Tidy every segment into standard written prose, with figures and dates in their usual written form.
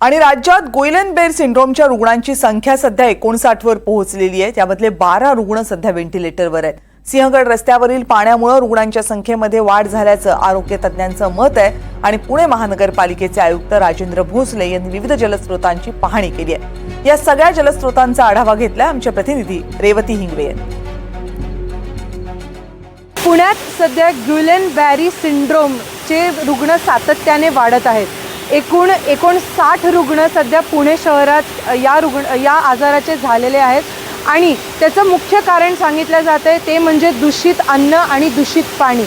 आणि राज्यात गुइलेन-बेर सिंड्रोमच्या रुग्णांची संख्या सध्या 59 वर पोहोचलेली आहे। त्यामध्ये 12 रुग्ण सध्या व्हेंटिलेटरवर आहेत। सिंहगड रस्त्यावरील पाण्यामुळे रुग्णांच्या संख्येमध्ये वाढ झाल्याचं आरोग्य तज्ञांचं मत आहे आणि पुणे महानगरपालिकेचे आयुक्त राजेंद्र भोसले यांनी विविध जलस्रोतांची पाहणी केली आहे। या सगळ्या जलस्रोतांचा आढावा घेतलाय आमचे प्रतिनिधी रेवती हिंगवे यांनी। पुण्यात सध्या गुइलेन-बेरी सिंड्रोमचे रुग्ण सातत्याने वाढत आहेत। एकूण 59 रुग्ण सध्या पुणे शहरात या आजाराचे झालेले आहेत आणि त्याचं मुख्य कारण सांगितलं जाते ते म्हणजे दूषित अन्न आणि दूषित पाणी।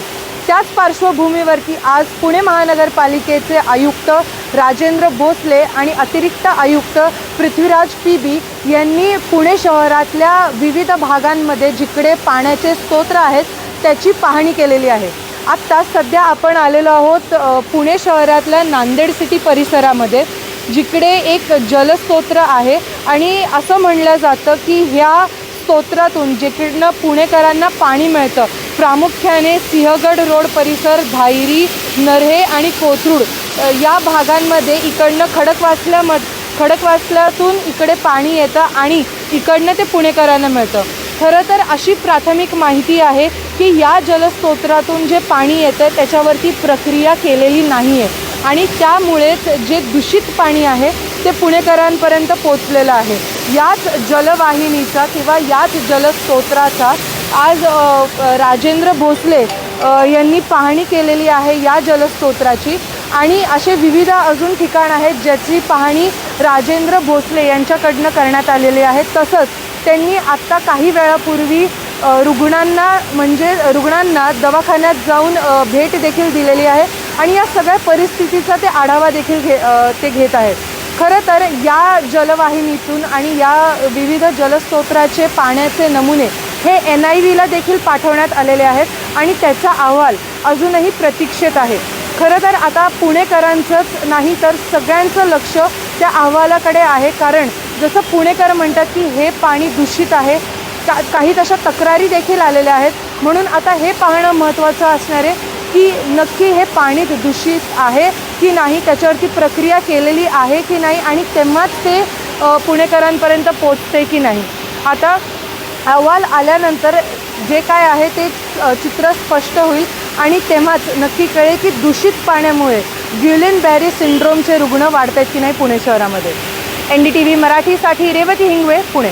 त्याच पार्श्वभूमीवरती आज पुणे महानगरपालिकेचे आयुक्त राजेंद्र भोसले आणि अतिरिक्त आयुक्त पृथ्वीराज पी.बी. यांनी पुणे शहरातल्या विविध भागांमध्ये जिकडे पाण्याचे स्रोत आहेत त्याची पाहणी केलेली आहे। आत्ता सध्या आपण आलेलो आहोत पुणे शहरातल्या नांदेड सिटी परिसरामध्ये, जिकडे एक जलस्रोत आहे आणि असं म्हणलं जातं की ह्या स्तोत्रातून जिकडनं पुणेकरांना पाणी मिळतं, प्रामुख्याने सिंहगड रोड परिसर, धायरी, नरहे आणि कोथरूड या भागांमध्ये इकडनं खडकवासल्यातून इकडे पाणी येतं आणि इकडनं ते पुणेकरांना मिळतं। खरं तर अशी प्राथमिक माहिती आहे की या जलस्रोतातून जे पाणी येतं त्याच्यावरती प्रक्रिया केलेली नाही आहे आणि त्यामुळेच जे दूषित पाणी आहे ते पुणेकरांपर्यंत पोचलेलं आहे। याच जलवाहिनीचा किंवा याच जलस्रोताचा आज राजेंद्र भोसले यांनी पाहणी केलेली आहे या जलस्रोताची आणि असे विविध अजून ठिकाण आहेत ज्याची पाहणी राजेंद्र भोसले यांच्याकडनं करण्यात आलेली आहे। तसंच त्यांनी आत्ता काही वेळापूर्वी रुग्णांना दवाखान्यात जाऊन भेट देखील दिलेली आहे आणि या सगळ्या परिस्थितीचा ते आढावा देखील घेत आहेत। खरं तर या जलवाहिनीतून आणि या विविध जलस्रोताचे पाण्याचे नमुने हे NIVला देखील पाठवण्यात आलेले आहेत आणि त्याचा अहवाल अजूनही प्रतीक्षेत आहे। खरं तर आता पुणेकरांचंच नाही तर सगळ्यांचं लक्ष त्या अहवालाकडे आहे, कारण जसं पुणेकर म्हणतात की हे पाणी दूषित आहे, काही तशा तक्रारी देखील आलेल्या आहेत। म्हणून आता हे पाहणं महत्त्वाचं असणार आहे की नक्की हे पाणी दूषित आहे की नाही, त्याच्यावरती प्रक्रिया केलेली आहे की नाही आणि तेव्हाच ते पुणेकरांपर्यंत पोचते की नाही। आता अहवाल आल्यानंतर जे काय आहे ते चित्र स्पष्ट होईल आणि तेव्हाच नक्की कळेल की दूषित पाण्यामुळे गुइलेन-बेरी सिंड्रोमचे रुग्ण वाढत आहेत की नाही पुणे शहरामध्ये। NDTV मराठीसाठी रेवती हिंगवे, पुणे।